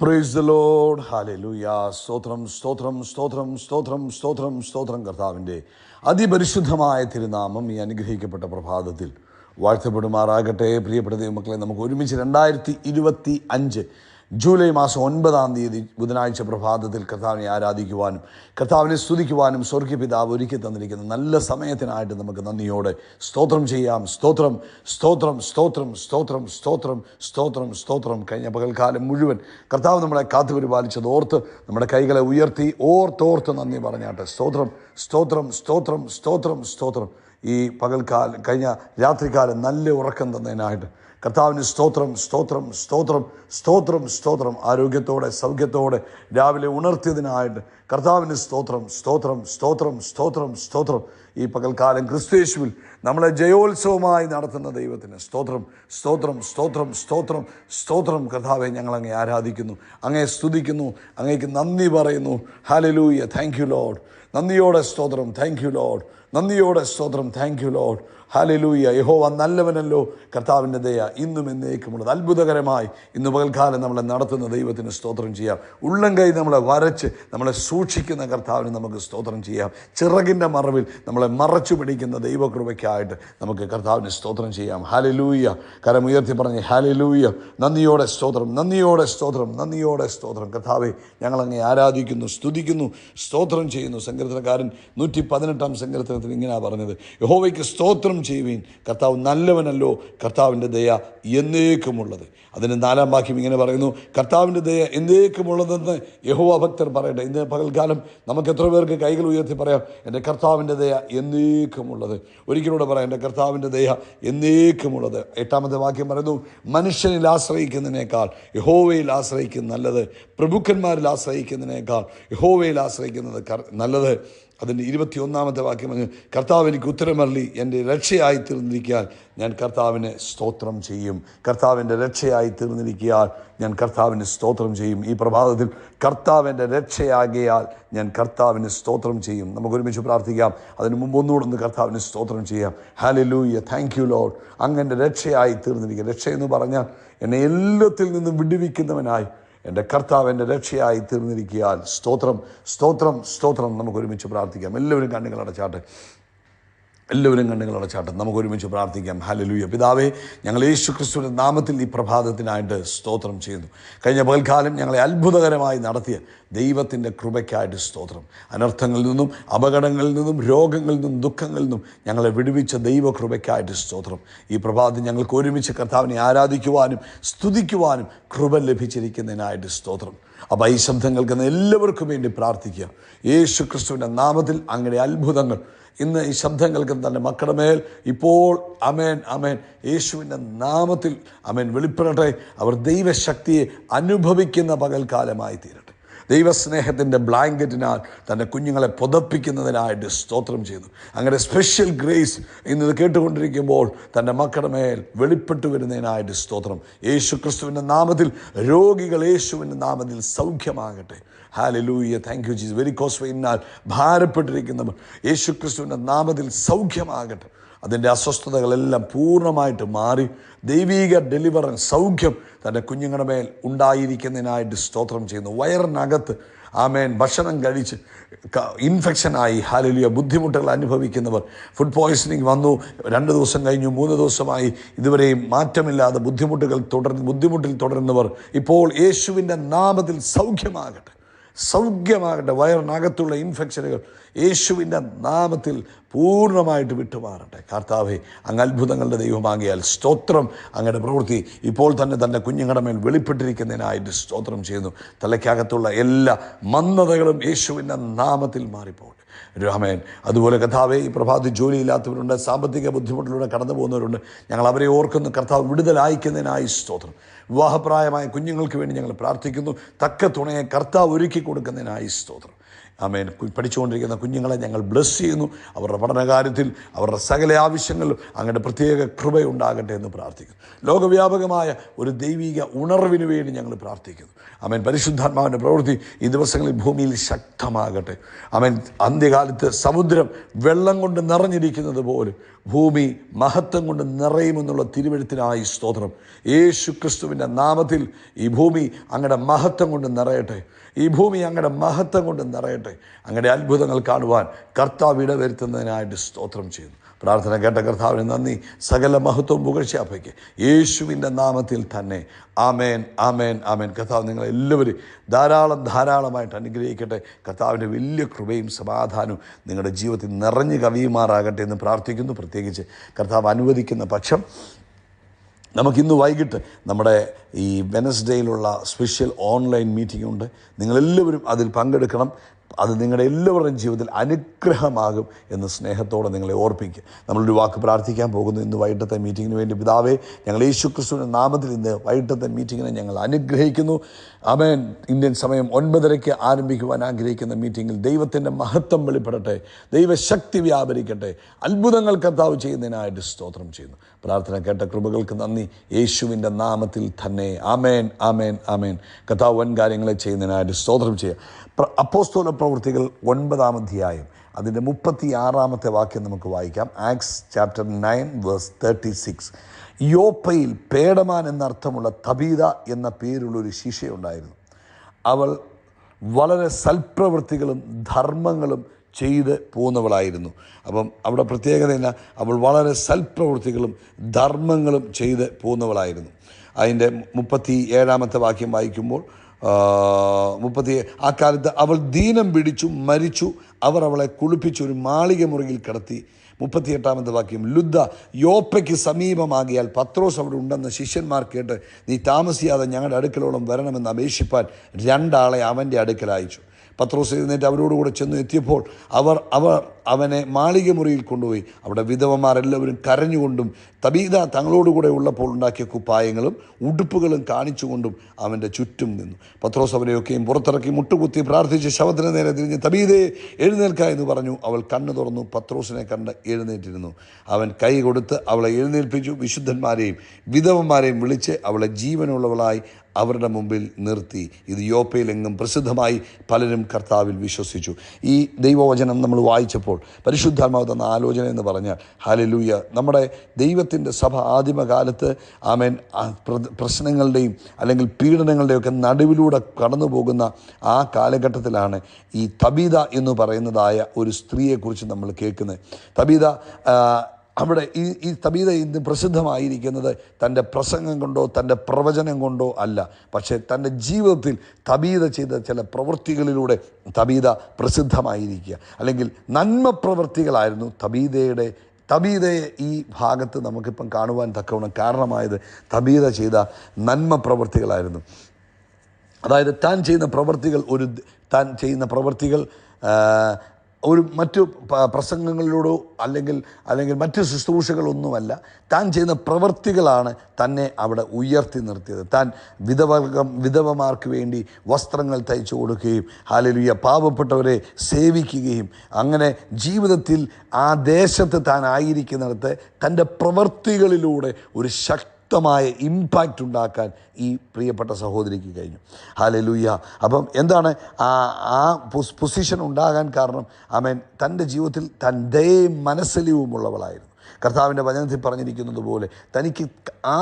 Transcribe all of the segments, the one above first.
Praise the Lord. Hallelujah. സ്തോത്രം സ്തോത്രം സ്തോത്രം സ്തോത്രം സ്തോത്രം സ്തോത്രം. കർത്താവിൻ്റെ അതിപരിശുദ്ധമായ തിരുനാമം ഈ അനുഗ്രഹിക്കപ്പെട്ട പ്രഭാതത്തിൽ വാഴ്ത്തപ്പെടുമാറാകട്ടെ. പ്രിയപ്പെട്ട ദൈവമക്കളെ, നമുക്ക് ഒരുമിച്ച് 2025 ജൂലൈ മാസം 9 ബുധനാഴ്ച പ്രഭാതത്തിൽ കർത്താവിനെ ആരാധിക്കുവാനും കർത്താവിനെ സ്തുതിക്കുവാനും സ്വർഗ്ഗ പിതാവ് ഒരുക്കി തന്നിരിക്കുന്ന നല്ല സമയത്തിനായിട്ട് നമുക്ക് നന്ദിയോടെ സ്തോത്രം ചെയ്യാം. സ്തോത്രം സ്തോത്രം സ്തോത്രം സ്തോത്രം സ്തോത്രം സ്തോത്രം സ്തോത്രം. കഴിഞ്ഞ പകൽക്കാലം മുഴുവൻ കർത്താവ് നമ്മളെ കാത്തുപരിപാലിച്ചത് ഓർത്ത് നമ്മുടെ കൈകളെ ഉയർത്തി ഓർത്തോർത്ത് നന്ദി പറഞ്ഞാട്ടെ. സ്തോത്രം സ്തോത്രം സ്തോത്രം സ്തോത്രം സ്തോത്രം. ഈ കഴിഞ്ഞ രാത്രികാലം നല്ല ഉറക്കം തന്നതിനായിട്ട് കർത്താവിന് സ്തോത്രം സ്തോത്രം സ്തോത്രം സ്തോത്രം സ്തോത്രം. ആരോഗ്യത്തോടെ സൗഖ്യത്തോടെ രാവിലെ ഉണർത്തിയതിനായിട്ട് കർത്താവിന് സ്തോത്രം സ്തോത്രം സ്തോത്രം സ്തോത്രം സ്തോത്രം. ഈ പകൽക്കാലം ക്രിസ്തുയേശുവിൽ നമ്മളെ ജയോത്സവമായി നടത്തുന്ന ദൈവത്തിന് സ്തോത്രം സ്തോത്രം സ്തോത്രം സ്തോത്രം സ്തോത്രം. കർത്താവെ, ഞങ്ങൾ അങ്ങേ ആരാധിക്കുന്നു, അങ്ങേ സ്തുതിക്കുന്നു, അങ്ങേക്ക് നന്ദി പറയുന്നു. ഹല്ലേലൂയ. Thank you Lord. നന്ദിയോടെ സ്തോത്രം. Thank you Lord. നന്ദിയോടെ സ്തോത്രം. Thank you Lord. ഹല്ലേലൂയ. യഹോവ നല്ലവനല്ലോ, കർത്താവിൻ്റെ ദയ ഇന്നും എന്നേക്കുമുള്ളത്. അത്ഭുതകരമായി ഇന്ന് പകൽക്കാലം നമ്മളെ നടത്തുന്ന ദൈവത്തിന് സ്തോത്രം ചെയ്യാം. ഉള്ളം കൈ നമ്മളെ വരച്ച് നമ്മളെ സൂക്ഷിക്കുന്ന കർത്താവിന് നമുക്ക് സ്തോത്രം ചെയ്യാം. ചിറകിൻ്റെ മറവിൽ നമ്മളെ മറച്ചു പിടിക്കുന്ന ദൈവകൃപയ്ക്കായിട്ട് നമുക്ക് കർത്താവിന് സ്തോത്രം ചെയ്യാം. ഹല്ലേലൂയ. കരമുയർത്തി പറഞ്ഞ് ഹല്ലേലൂയ. നന്ദിയോടെ സ്തോത്രം, നന്ദിയോടെ സ്തോത്രം, നന്ദിയോടെ സ്തോത്രം. കർത്താവെ, ഞങ്ങളങ്ങേ ആരാധിക്കുന്നു, സ്തുതിക്കുന്നു, സ്തോത്രം ചെയ്യുന്നു. സങ്കീർത്തനക്കാരൻ 118 സങ്കീർത്തനത്തിൽ ഇങ്ങനെയാണ് പറഞ്ഞത്: യഹോവയ്ക്ക് സ്തോത്രം ചെയ്യുവീൻ, കർത്താവ് നല്ലവനല്ലോ, കർത്താവിൻ്റെ ദയ എന്നേക്കുമുള്ളത്. അതിന് 4-ാം വാക്യം ഇങ്ങനെ പറയുന്നു: കർത്താവിൻ്റെ ദയ എന്നേക്കുമുള്ളതെന്ന് യഹോവ ഭക്തർ പറയട്ടെ. ഇന്ന് പകൽക്കാലം നമുക്ക് എത്ര പേർക്ക് കൈകൾ ഉയർത്തി പറയാം: എൻ്റെ കർത്താവിൻ്റെ ദയ എന്നേക്കുമുള്ളത്. ഒരിക്കലൂടെ പറയാം: എൻ്റെ കർത്താവിൻ്റെ ദയ എന്നേക്കുമുള്ളത്. 8-ാമത്തെ വാക്യം പറയുന്നു: മനുഷ്യനിൽ ആശ്രയിക്കുന്നതിനേക്കാൾ യഹോവയിൽ ആശ്രയിക്കുന്ന നല്ലത്, പ്രഭുക്കന്മാരിൽ ആശ്രയിക്കുന്നതിനേക്കാൾ യഹോവയിൽ ആശ്രയിക്കുന്നത് നല്ലത്. അതിൻ്റെ 21-ാമത്തെ വാക്യം പറഞ്ഞു: കർത്താവ് എനിക്ക് ഉത്തരമരുളി എൻ്റെ രക്ഷയായി തീർന്നിരിക്കാൻ ഞാൻ കർത്താവിന് സ്തോത്രം ചെയ്യും. കർത്താവിൻ്റെ രക്ഷയായി തീർന്നിരിക്കാൻ ഞാൻ കർത്താവിന് സ്തോത്രം ചെയ്യും. ഈ പ്രഭാതത്തിൽ കർത്താവിൻ്റെ രക്ഷയാകിയാൽ ഞാൻ കർത്താവിന് സ്തോത്രം ചെയ്യും. നമുക്ക് ഒരുമിച്ച് പ്രാർത്ഥിക്കാം. അതിന് മുമ്പ് ഒന്നുകൂടെ കർത്താവിന് സ്തോത്രം ചെയ്യാം. ഹല്ലേലൂയ. Thank you lord. അങ്ങൻ്റെ രക്ഷയായി തീർന്നിരിക്കുക. രക്ഷയെന്ന് പറഞ്ഞാൽ എന്നെ എല്ലാത്തിൽ നിന്നും വിടുവിക്കുന്നവനായി എൻ്റെ കർത്താവ് എൻ്റെ രക്ഷയായി തീർന്നിരിക്കാൻ സ്തോത്രം സ്തോത്രം സ്തോത്രം. നമുക്ക് ഒരുമിച്ച് പ്രാർത്ഥിക്കാം. എല്ലാവരും കണ്ണുകൾ അടച്ചാട്ടെ. നമുക്ക് ഒരുമിച്ച് പ്രാർത്ഥിക്കാം. ഹല്ലേലൂയ. പിതാവേ, ഞങ്ങൾ യേശു ക്രിസ്തുവിൻ്റെ നാമത്തിൽ ഈ പ്രഭാതത്തിനായിട്ട് സ്തോത്രം ചെയ്യുന്നു. കഴിഞ്ഞ പകൽക്കാലം ഞങ്ങളെ അത്ഭുതകരമായി നടത്തിയ ദൈവത്തിൻ്റെ കൃപയ്ക്കായിട്ട് സ്തോത്രം. അനർത്ഥങ്ങളിൽ നിന്നും അപകടങ്ങളിൽ നിന്നും രോഗങ്ങളിൽ നിന്നും ദുഃഖങ്ങളിൽ നിന്നും ഞങ്ങളെ വിടുവിച്ച ദൈവകൃപയ്ക്കായിട്ട് സ്തോത്രം. ഈ പ്രഭാതത്തിൽ ഞങ്ങൾക്ക് ഒരുമിച്ച് കർത്താവിനെ ആരാധിക്കുവാനും സ്തുതിക്കുവാനും കൃപ ലഭിച്ചിരിക്കുന്നതിനായിട്ട് സ്തോത്രം. അപ്പോൾ ഈ ശബ്ദം കേൾക്കുന്ന എല്ലാവർക്കും വേണ്ടി പ്രാർത്ഥിക്കുക. യേശു ക്രിസ്തുവിൻ്റെ നാമത്തിൽ അങ്ങയുടെ അത്ഭുതങ്ങൾ ഇന്ന് ഈ ശബ്ദം കേൾക്കുന്ന തന്നെ മക്കളുടെ മേൽ ഇപ്പോൾ അമേൻ അമേൻ യേശുവിൻ്റെ നാമത്തിൽ അമേൻ വെളിപ്പെടട്ടെ. അവർ ദൈവശക്തിയെ അനുഭവിക്കുന്ന പകൽക്കാലമായി തീരട്ടെ. ദൈവസ്നേഹത്തിൻ്റെ ബ്ലാങ്കറ്റിനാൽ തൻ്റെ കുഞ്ഞുങ്ങളെ പുതപ്പിക്കുന്നതിനായിട്ട് സ്തോത്രം ചെയ്തു. അങ്ങനെ സ്പെഷ്യൽ ഗ്രേസ് ഇന്നത് കേട്ടുകൊണ്ടിരിക്കുമ്പോൾ തൻ്റെ മക്കളുടെ മേൽ വെളിപ്പെട്ടു വരുന്നതിനായിട്ട് സ്തോത്രം. യേശു ക്രിസ്തുവിൻ്റെ നാമത്തിൽ രോഗികൾ യേശുവിൻ്റെ നാമത്തിൽ സൗഖ്യമാകട്ടെ. Hallelujah. Thank you Jesus. Varicose വെയിനാൽ ഭാരപ്പെട്ടിരിക്കുന്നവർ യേശു ക്രിസ്തുവിൻ്റെ നാമത്തിൽ സൗഖ്യമാകട്ടെ. അതിൻ്റെ അസ്വസ്ഥതകളെല്ലാം പൂർണ്ണമായിട്ട് മാറി ദൈവീക ഡെലിവറൻസ് സൗഖ്യം തൻ്റെ കുഞ്ഞുങ്ങളുടെ മേൽ ഉണ്ടായിരിക്കുന്നതിനായിട്ട് സ്തോത്രം ചെയ്യുന്നു. വയറിനകത്ത് ആമേൻ ഭക്ഷണം കഴിച്ച് ഇൻഫെക്ഷനായി ഹല്ലേലൂയ ബുദ്ധിമുട്ടുകൾ അനുഭവിക്കുന്നവർ, ഫുഡ് പോയ്സണിങ് വന്നു, 2 ദിവസം കഴിഞ്ഞു, 3 ദിവസമായി ഇതുവരെയും മാറ്റമില്ലാതെ ബുദ്ധിമുട്ടിൽ തുടരുന്നവർ ഇപ്പോൾ യേശുവിൻ്റെ നാമത്തിൽ സൗഖ്യമാകട്ടെ. വയറിനകത്തുള്ള ഇൻഫെക്ഷനുകൾ യേശുവിൻ്റെ നാമത്തിൽ പൂർണ്ണമായിട്ട് വിട്ടുമാറട്ടെ. കർത്താവേ, അങ്ങ് അത്ഭുതങ്ങളുടെ ദൈവമാകിയാൽ സ്തോത്രം. അങ്ങയുടെ പ്രവൃത്തി ഇപ്പോൾ തന്നെ തൻ്റെ കുഞ്ഞുങ്ങളുടെ മേൽ വെളിപ്പെട്ടിരിക്കുന്നതിനായിട്ട് സ്തോത്രം ചെയ്യുന്നു. തലയ്ക്കകത്തുള്ള എല്ലാ മന്ദതകളും യേശുവിൻ്റെ നാമത്തിൽ മാറിപ്പോകട്ടെ. രാമേൻ. അതുപോലെ കർത്താവേ, ഈ പ്രഭാതത്തിൽ ജോലിയില്ലാത്തവരുണ്ട്, സാമ്പത്തിക ബുദ്ധിമുട്ടിലൂടെ കടന്നു പോകുന്നവരുണ്ട്. ഞങ്ങൾ അവരെ ഓർക്കുന്നു. കർത്താവ് വിടുതലയക്കുന്നതിനായി സ്തോത്രം. വിവാഹപ്രായമായ കുഞ്ഞുങ്ങൾക്ക് വേണ്ടി ഞങ്ങൾ പ്രാർത്ഥിക്കുന്നു. തക്ക തുണയെ കർത്താവ് ഒരുക്കി കൊടുക്കുന്നതിനായി സ്തോത്രം. ആമേൻ. പഠിച്ചുകൊണ്ടിരിക്കുന്ന കുഞ്ഞുങ്ങളെ ഞങ്ങൾ ബ്ലെസ് ചെയ്യുന്നു. അവരുടെ പഠനകാര്യത്തിൽ, അവരുടെ സകല ആവശ്യങ്ങളിലും അങ്ങയുടെ പ്രത്യേക കൃപയുണ്ടാകട്ടെ എന്ന് പ്രാർത്ഥിക്കുന്നു. ലോകവ്യാപകമായ ഒരു ദൈവിക ഉണർവിന് വേണ്ടി ഞങ്ങൾ പ്രാർത്ഥിക്കുന്നു. ആമേൻ. പരിശുദ്ധാത്മാവിൻ്റെ പ്രവൃത്തി ഈ ദിവസങ്ങളിൽ ഭൂമിയിൽ ശക്തമാകട്ടെ. ആമേൻ. അന്ത്യകാലത്ത് സമുദ്രം വെള്ളം കൊണ്ട് നിറഞ്ഞിരിക്കുന്നത് പോലെ ഭൂമി മഹത്വം കൊണ്ട് നിറയുമെന്നുള്ള തിരുവെഴുത്തിനായി സ്തോത്രം. യേശു ക്രിസ്തുവിൻ്റെ നാമത്തിൽ ഈ ഭൂമി അങ്ങയുടെ മഹത്വം കൊണ്ട് നിറയട്ടെ. ഈ ഭൂമി അങ്ങയുടെ മഹത്വം കൊണ്ട് നിറയട്ടെ. അങ്ങയുടെ അത്ഭുതങ്ങൾ കാണുവാൻ കർത്താവ് ഇടവരുത്തുന്നതിനായിട്ട് സ്തോത്രം ചെയ്യുന്നു. പ്രാർത്ഥന കേട്ട കർത്താവിന് നന്ദി. സകല മഹത്വം പുകഴ്ചയാപ്പയ്ക്ക് യേശുവിൻ്റെ നാമത്തിൽ തന്നെ. ആമേൻ, ആമേൻ, ആമേൻ. കർത്താവ് നിങ്ങളെല്ലാവരും ധാരാളമായിട്ട് അനുഗ്രഹിക്കട്ടെ. കർത്താവിൻ്റെ വലിയ കൃപയും സമാധാനവും നിങ്ങളുടെ ജീവിതത്തിൽ നിറഞ്ഞു കവിയുമാറാകട്ടെ എന്ന് പ്രാർത്ഥിക്കുന്നു. പ്രത്യേകിച്ച് കർത്താവ് അനുവദിക്കുന്ന പക്ഷം നമുക്കിന്ന് വൈകിട്ട് നമ്മുടെ ഈ വെനസ്ഡേയിലുള്ള സ്പെഷ്യൽ ഓൺലൈൻ മീറ്റിംഗ് ഉണ്ട്. നിങ്ങളെല്ലാവരും അതിൽ പങ്കെടുക്കണം. അത് നിങ്ങളുടെ എല്ലാവരുടെയും ജീവിതത്തിൽ അനുഗ്രഹമാകും എന്ന് സ്നേഹത്തോടെ നിങ്ങളെ ഓർപ്പിക്കുക. നമ്മളൊരു വാക്ക് പ്രാർത്ഥിക്കാൻ പോകുന്നു. ഇന്ന് വൈകിട്ടത്തെ മീറ്റിങ്ങിന് വേണ്ടി പിതാവേ, ഞങ്ങൾ യേശു ക്രിസ്തുവിൻ്റെ നാമത്തിൽ ഇന്ന് വൈകിട്ടത്തെ മീറ്റിങ്ങിനെ ഞങ്ങൾ അനുഗ്രഹിക്കുന്നു. ആമേൻ. ഇന്ത്യൻ സമയം 9:30 ആരംഭിക്കുവാൻ ആഗ്രഹിക്കുന്ന മീറ്റിങ്ങിൽ ദൈവത്തിൻ്റെ മഹത്വം വെളിപ്പെടട്ടെ, ദൈവശക്തി വ്യാപരിക്കട്ടെ, അത്ഭുതങ്ങൾ കർത്താവ് ചെയ്യുന്നതിനായിട്ട് സ്തോത്രം ചെയ്യുന്നു. പ്രാർത്ഥന കേട്ട കൃപകൾക്ക് നന്ദി, യേശുവിൻ്റെ നാമത്തിൽ തന്നെ. ആമേൻ, ആമേൻ, ആമേൻ. കർത്താവ് വൻ കാര്യങ്ങളെ ചെയ്യുന്നതിനായിട്ട് സ്തോത്രം ചെയ്യുക. അപ്പോസ്തല പ്രവൃത്തികൾ 9-ാം അധ്യായം അതിൻ്റെ 36-ാമത്തെ വാക്യം നമുക്ക് വായിക്കാം. Acts chapter 9:36. യോപ്പയിൽ പേടമാൻ എന്നർത്ഥമുള്ള തബീത എന്ന പേരുള്ളൊരു ശിഷ്യയുണ്ടായിരുന്നു. അവൾ വളരെ സൽപ്രവൃത്തികളും ധർമ്മങ്ങളും ചെയ്ത് പോകുന്നവളായിരുന്നു. അപ്പം അവിടെ പ്രത്യേകത എന്നാ? അവൾ വളരെ സൽപ്രവൃത്തികളും ധർമ്മങ്ങളും ചെയ്ത് പോകുന്നവളായിരുന്നു. അതിൻ്റെ 37-ാമത്തെ വാക്യം വായിക്കുമ്പോൾ ആ കാലത്ത് അവൾ ദീനം പിടിച്ചു മരിച്ചു. അവർ അവളെ കുളിപ്പിച്ച് ഒരു മാളിക മുറിയിൽ കിടത്തി. 38-ാമത്തെ വാക്യം. ലുദ്ദ യോപ്പയ്ക്ക് സമീപമാകിയാൽ പത്രോസ് അവിടെ ഉണ്ടെന്ന് ശിഷ്യന്മാർ കേട്ട് നീ താമസിയാതെ ഞങ്ങളുടെ അടുക്കലോളം വരണമെന്ന് അപേക്ഷിപ്പാൻ 2 ആളെ അവൻ്റെ അടുക്കൽ അയച്ചു. പത്രോസ് എഴുന്നേറ്റ് അവരോടുകൂടെ ചെന്ന് എത്തിയപ്പോൾ അവർ അവനെ മാളിക മുറിയിൽ കൊണ്ടുപോയി. അവിടെ വിധവമാരെല്ലാവരും കരഞ്ഞുകൊണ്ടും തബീത തങ്ങളോടുകൂടെ ഉള്ളപ്പോൾ ഉണ്ടാക്കിയ കുപ്പായങ്ങളും ഉടുപ്പുകളും കാണിച്ചുകൊണ്ടും അവൻ്റെ ചുറ്റും നിന്നു. പത്രോസ് അവരെയൊക്കെയും പുറത്തിറക്കി മുട്ടുകുത്തി പ്രാർത്ഥിച്ച് ശവത്തിന് നേരെ തിരിഞ്ഞ് തബീതയെ എഴുന്നേൽക്ക എന്ന് പറഞ്ഞു. അവൾ കണ്ണു തുറന്നു, പത്രോസിനെ കണ്ട് എഴുന്നേറ്റിരുന്നു. അവൻ കൈ കൊടുത്ത് അവളെ എഴുന്നേൽപ്പിച്ചു. വിശുദ്ധന്മാരെയും വിധവന്മാരെയും വിളിച്ച് അവളെ ജീവനുള്ളവളായി അവരുടെ മുമ്പിൽ നിർത്തി. ഇത് യോപ്പയിലെങ്ങും പ്രസിദ്ധമായി. പലരും കർത്താവിൽ വിശ്വസിച്ചു. ഈ ദൈവവചനം നമ്മൾ വായിച്ചപ്പോൾ പരിശുദ്ധാത്മാവ് തന്ന ആലോചന എന്ന് പറഞ്ഞാൽ, ഹല്ലേലൂയ, നമ്മുടെ ദൈവത്തിൻ്റെ സഭ ആദിമകാലത്ത് ആമേൻ പ്രശ്നങ്ങളുടെയും അല്ലെങ്കിൽ പീഡനങ്ങളുടെയൊക്കെ നടുവിലൂടെ കടന്നു പോകുന്ന ആ കാലഘട്ടത്തിലാണ് ഈ തബീത എന്ന് പറയുന്നതായ ഒരു സ്ത്രീയെക്കുറിച്ച് നമ്മൾ കേൾക്കുന്നത്. തബീത അവിടെ ഈ തബീത ഇന്ന് പ്രസിദ്ധമായിരിക്കുന്നത് തൻ്റെ പ്രസംഗം കൊണ്ടോ തൻ്റെ പ്രവചനം കൊണ്ടോ അല്ല, പക്ഷേ തൻ്റെ ജീവിതത്തിൽ തബീത ചെയ്ത ചില പ്രവൃത്തികളിലൂടെ തബീത പ്രസിദ്ധമായിരിക്കുക. അല്ലെങ്കിൽ നന്മ പ്രവൃത്തികളായിരുന്നു തബീതയെ ഈ ഭാഗത്ത് നമുക്കിപ്പം കാണുവാൻ തക്കവണ്ണം കാരണമായത് തബീത ചെയ്ത നന്മ പ്രവൃത്തികളായിരുന്നു. അതായത് താൻ ചെയ്യുന്ന പ്രവൃത്തികൾ ഒരു മറ്റു പ്രസംഗങ്ങളിലൂടെ അല്ലെങ്കിൽ മറ്റു ശുശ്രൂഷകളൊന്നുമല്ല. താൻ ചെയ്യുന്ന പ്രവൃത്തികളാണ് തന്നെ അവിടെ ഉയർത്തി നിർത്തിയത്. താൻ വിധവമാർക്ക് വേണ്ടി വസ്ത്രങ്ങൾ തയ്ച്ചു കൊടുക്കുകയും ഹല്ലേലൂയ പാവപ്പെട്ടവരെ സേവിക്കുകയും അങ്ങനെ ജീവിതത്തിൽ ആ ദേശത്ത് താൻ ആയിരിക്കുന്നിടത്ത് തൻ്റെ പ്രവൃത്തികളിലൂടെ ഒരു ശക്തമായ ഇമ്പാക്റ്റ് ഉണ്ടാക്കാൻ ഈ പ്രിയപ്പെട്ട സഹോദരിക്ക് കഴിഞ്ഞു. ഹല്ലേലൂയ. അപ്പം എന്താണ് ആ പൊസിഷൻ ഉണ്ടാകാൻ കാരണം? ആമേൻ, തൻ്റെ ജീവിതത്തിൽ താൻ ദയയും മനസ്സലിവുമുള്ളവളായിരുന്നു. കർത്താവിൻ്റെ വചനത്തിൽ പറഞ്ഞിരിക്കുന്നത് പോലെ തനിക്ക്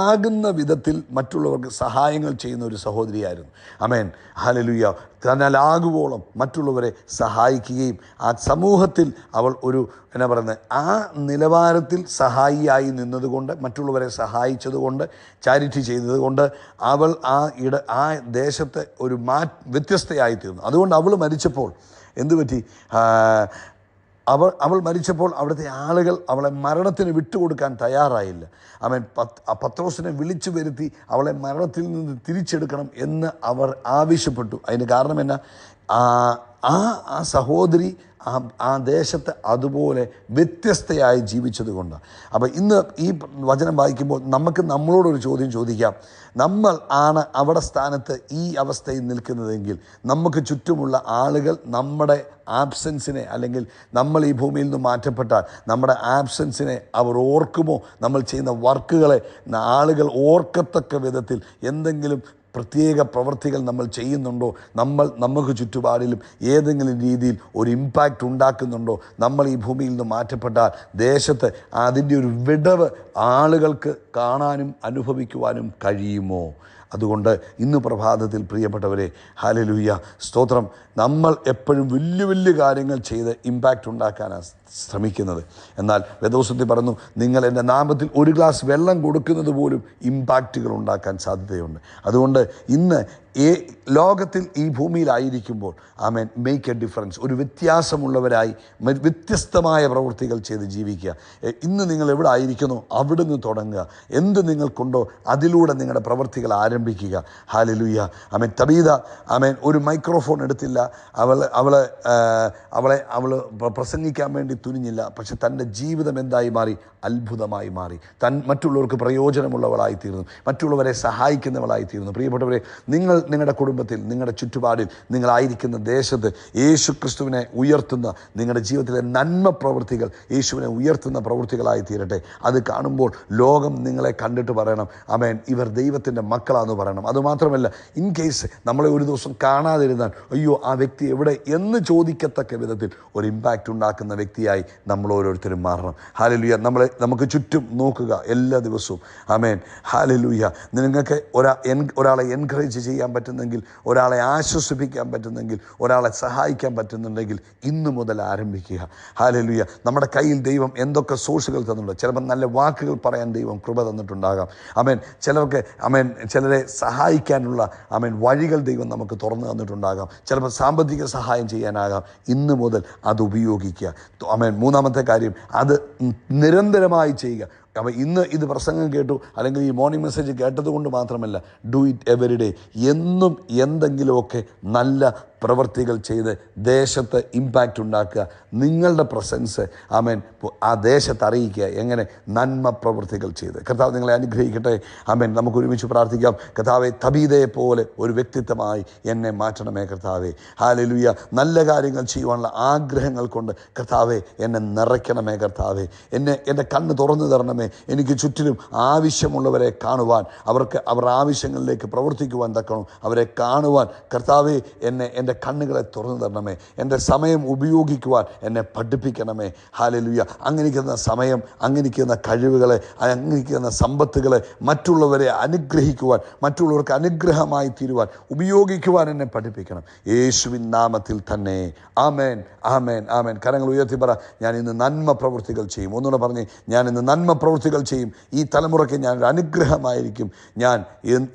ആകുന്ന വിധത്തിൽ മറ്റുള്ളവർക്ക് സഹായങ്ങൾ ചെയ്യുന്ന ഒരു സഹോദരിയായിരുന്നു. ആമേൻ, ഹല്ലേലൂയ. തന്നാലാകുവോളം മറ്റുള്ളവരെ സഹായിക്കുകയും ആ സമൂഹത്തിൽ അവൾ ആ നിലവാരത്തിൽ സഹായിയായി നിന്നതുകൊണ്ട്, മറ്റുള്ളവരെ സഹായിച്ചതുകൊണ്ട്, ചാരിറ്റി ചെയ്തതുകൊണ്ട് അവൾ ആ ദേശത്തെ ഒരു വ്യത്യസ്തയായിത്തീർന്നു. അതുകൊണ്ട് അവൾ മരിച്ചപ്പോൾ എന്തുപറ്റി? അവൾ മരിച്ചപ്പോൾ അവിടുത്തെ ആളുകൾ അവളെ മരണത്തിന് വിട്ടുകൊടുക്കാൻ തയ്യാറായില്ല. അവൻ പത്രോസിനെ വിളിച്ചു വരുത്തി അവളെ മരണത്തിൽ നിന്ന് തിരിച്ചെടുക്കണം എന്ന് അവർ ആവശ്യപ്പെട്ടു. അതിന് കാരണം എന്നാ? ആ സഹോദരി ആ ദേശത്ത് അതുപോലെ വ്യത്യസ്തയായി ജീവിച്ചത് കൊണ്ടാണ്. അപ്പോൾ ഇന്ന് ഈ വചനം വായിക്കുമ്പോൾ നമുക്ക് നമ്മളോടൊരു ചോദ്യം ചോദിക്കാം. നമ്മൾ ആണ് അവിടെ സ്ഥാനത്ത് ഈ അവസ്ഥയിൽ നിൽക്കുന്നതെങ്കിൽ നമുക്ക് ചുറ്റുമുള്ള ആളുകൾ നമ്മുടെ ആബ്സെൻസിനെ, അല്ലെങ്കിൽ നമ്മൾ ഈ ഭൂമിയിൽ നിന്ന് മാറ്റപ്പെട്ടാൽ നമ്മുടെ ആബ്സെൻസിനെ അവർ ഓർക്കുമോ? നമ്മൾ ചെയ്യുന്ന വർക്കുകളെ ആളുകൾ ഓർക്കത്തക്ക വിധത്തിൽ എന്തെങ്കിലും പ്രത്യേക പ്രവൃത്തികൾ നമ്മൾ ചെയ്യുന്നുണ്ടോ? നമുക്ക് ചുറ്റുപാടിലും ഏതെങ്കിലും രീതിയിൽ ഒരു ഇമ്പാക്റ്റ് ഉണ്ടാക്കുന്നുണ്ടോ? നമ്മൾ ഈ ഭൂമിയിൽ നിന്ന് മാറ്റപ്പെട്ടാൽ ദേശത്ത് അതിൻ്റെ ഒരു വിടവ് ആളുകൾക്ക് കാണാനും അനുഭവിക്കുവാനും കഴിയുമോ? അതുകൊണ്ട് ഇന്ന് പ്രഭാതത്തിൽ പ്രിയപ്പെട്ടവരെ, ഹല്ലേലൂയ, സ്തോത്രം, നമ്മൾ എപ്പോഴും വലിയ വലിയ കാര്യങ്ങൾ ചെയ്ത് ഇമ്പാക്റ്റ് ഉണ്ടാക്കാനാണ് ശ്രമിക്കുന്നത്. എന്നാൽ വേദപുസ്തകത്തിൽ പറയുന്നു, നിങ്ങൾ എൻ്റെ നാമത്തിൽ ഒരു ഗ്ലാസ് വെള്ളം കൊടുക്കുന്നത് പോലും ഇമ്പാക്റ്റുകൾ ഉണ്ടാക്കാൻ സാധ്യതയുണ്ട്. അതുകൊണ്ട് ഇന്ന് ലോകത്തിൽ ഈ ഭൂമിയിലായിരിക്കുമ്പോൾ ആമേൻ, മേക്ക് എ ഡിഫറൻസ്, ഒരു വ്യത്യാസമുള്ളവരായി വ്യത്യസ്തമായ പ്രവൃത്തികൾ ചെയ്ത് ജീവിക്കുക. ഇന്ന് നിങ്ങൾ എവിടെ ആയിരിക്കുന്നോ അവിടുന്ന് തുടങ്ങുക. എന്ത് നിങ്ങൾക്കുണ്ടോ അതിലൂടെ നിങ്ങളുടെ പ്രവൃത്തികൾ ആരംഭിക്കുക. ഹല്ലേലൂയ. ആമേൻ. തബീത ആമേൻ ഒരു മൈക്രോഫോൺ എടുത്തില്ല, അവൾ പ്രസംഗിക്കാൻ വേണ്ടി തുനിഞ്ഞില്ല. പക്ഷെ തൻ്റെ ജീവിതം എന്തായി മാറി? അത്ഭുതമായി മാറി. മറ്റുള്ളവർക്ക് പ്രയോജനമുള്ളവളായിത്തീർന്നു, മറ്റുള്ളവരെ സഹായിക്കുന്നവളായിത്തീർന്നു. പ്രിയപ്പെട്ടവരെ, നിങ്ങളുടെ കുടുംബത്തിൽ, നിങ്ങളുടെ ചുറ്റുപാടിൽ, നിങ്ങളായിരിക്കുന്ന ദേശത്ത് യേശു ക്രിസ്തുവിനെ ഉയർത്തുന്ന, നിങ്ങളുടെ ജീവിതത്തിലെ നന്മ പ്രവൃത്തികൾ യേശുവിനെ ഉയർത്തുന്ന പ്രവൃത്തികളായി തീരട്ടെ. അത് കാണുമ്പോൾ ലോകം നിങ്ങളെ കണ്ടിട്ട് പറയണം, ആമേൻ, ഇവർ ദൈവത്തിൻ്റെ മക്കളാണെന്ന് പറയണം. അതുമാത്രമല്ല, ഇൻ കേസ് നമ്മളെ ഒരു ദിവസം കാണാതിരുന്നാൽ, അയ്യോ ആ വ്യക്തി എവിടെ എന്ന് ചോദിക്കത്തക്ക വിധത്തിൽ ഒരു ഇമ്പാക്റ്റ് ഉണ്ടാക്കുന്ന വ്യക്തിയായി നമ്മൾ ഓരോരുത്തരും മാറണം. ഹല്ലേലൂയ. നമുക്ക് ചുറ്റും നോക്കുക എല്ലാ ദിവസവും. ആമേൻ. ഹല്ലേലൂയ. നിങ്ങൾക്ക് ഒരാളെ എൻകറേജ് ചെയ്യാൻ പറ്റുന്നെങ്കിൽ, ഒരാളെ ആശ്വസിപ്പിക്കാൻ പറ്റുന്നെങ്കിൽ, ഒരാളെ സഹായിക്കാൻ പറ്റുന്നുണ്ടെങ്കിൽ ഇന്നു മുതൽ ആരംഭിക്കുക. ഹല്ലേലൂയ. നമ്മുടെ കയ്യിൽ ദൈവം എന്തൊക്കെ സോഴ്സുകൾ തന്നിട്ടുണ്ട്. ചിലപ്പോൾ നല്ല വാക്കുകൾ പറയാൻ ദൈവം കൃപ തന്നിട്ടുണ്ടാകാം. ആമേൻ. ചിലർക്ക് ആമേൻ ചിലരെ സഹായിക്കാനുള്ള ആമേൻ വഴികൾ ദൈവം നമുക്ക് തുറന്നു തന്നിട്ടുണ്ടാകാം. ചിലപ്പോൾ സാമ്പത്തിക സഹായം ചെയ്യാനാകാം. ഇന്നു മുതൽ അത് ഉപയോഗിക്കുക. ആമേൻ. മൂന്നാമത്തെ കാര്യം, അത് നിരന്തരമായി ചെയ്യുക. അപ്പോൾ ഇന്ന് ഇത് പ്രസംഗം കേട്ടു, അല്ലെങ്കിൽ ഈ മോർണിംഗ് മെസ്സേജ് കേട്ടത് കൊണ്ട് മാത്രമല്ല, ഡു ഇറ്റ് എവരി ഡേ. എന്നും എന്തെങ്കിലുമൊക്കെ നല്ല പ്രവൃത്തികൾ ചെയ്ത് ദേശത്ത് ഇമ്പാക്റ്റ് ഉണ്ടാക്കുക. നിങ്ങളുടെ പ്രസൻസ് ആമേൻ ആ ദേശത്ത് അറിയിക്കുക. എങ്ങനെ? നന്മ പ്രവൃത്തികൾ ചെയ്ത്. കർത്താവ് നിങ്ങളെ അനുഗ്രഹിക്കട്ടെ. ആമേൻ. നമുക്ക് ഒരുമിച്ച് പ്രാർത്ഥിക്കാം. കർത്താവെ, തബീതയെ പോലെ ഒരു വ്യക്തിത്വമായി എന്നെ മാറ്റണമേ കർത്താവെ. ഹല്ലേലൂയ. നല്ല കാര്യങ്ങൾ ചെയ്യുവാനുള്ള ആഗ്രഹങ്ങൾ കൊണ്ട് കർത്താവെ എന്നെ നിറയ്ക്കണമേ കർത്താവെ. എൻ്റെ കണ്ണ് തുറന്നു തരണമേ. എനിക്ക് ചുറ്റിലും ആവശ്യമുള്ളവരെ കാണുവാൻ, അവർ ആവശ്യങ്ങളിലേക്ക് പ്രവർത്തിക്കുവാൻ തക്കണം, അവരെ കാണുവാൻ കർത്താവെ എൻ്റെ കണ്ണുകളെ തുറന്നു തരണമേ. എൻ്റെ സമയം ഉപയോഗിക്കുവാൻ എന്നെ പഠിപ്പിക്കണമേ. ഹല്ലേലൂയ. അങ്ങനെയിരിക്കുന്ന സമയം, അങ്ങനെയിരിക്കുന്ന കഴിവുകളെ, അങ്ങനെയിരിക്കുന്ന സമ്പത്തുകളെ മറ്റുള്ളവരെ അനുഗ്രഹിക്കുവാൻ, മറ്റുള്ളവർക്ക് അനുഗ്രഹമായി തീരുവാൻ ഉപയോഗിക്കുവാൻ എന്നെ പഠിപ്പിക്കണം. യേശുവിൻ നാമത്തിൽ തന്നെ. ആമേൻ, ആമേൻ, ആമേൻ. കരങ്ങൾ ഉയർത്തി പറ, ഞാൻ ഇന്ന് നന്മ പ്രവൃത്തികൾ ചെയ്യും. ഒന്നുകൂടെ പറഞ്ഞ്, ഞാൻ ഇന്ന് നന്മ പ്രവൃത്തികൾ ചെയ്യും. ഈ തലമുറയ്ക്ക് ഞാനൊരു അനുഗ്രഹമായിരിക്കും.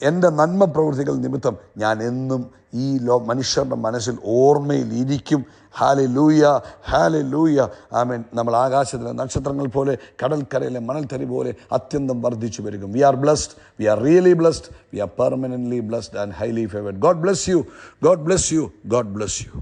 എൻ്റെ നന്മ പ്രവൃത്തികൾ നിമിത്തം ഞാൻ എന്നും ഈ മനുഷ്യരുടെ മനസ്സിൽ ഓർമ്മയിൽ ഇരിക്കും. Hallelujah, hallelujah. ആമേൻ. നമ്മൾ ആകാശത്തിലെ നക്ഷത്രങ്ങൾ പോലെ, കടൽക്കരയിലെ മണൽത്തരി പോലെ അത്യന്തം വർദ്ധിച്ചു വരികയും. We are blessed, we are really blessed, we are permanently blessed and highly favoured. God bless you, God bless you, God bless U.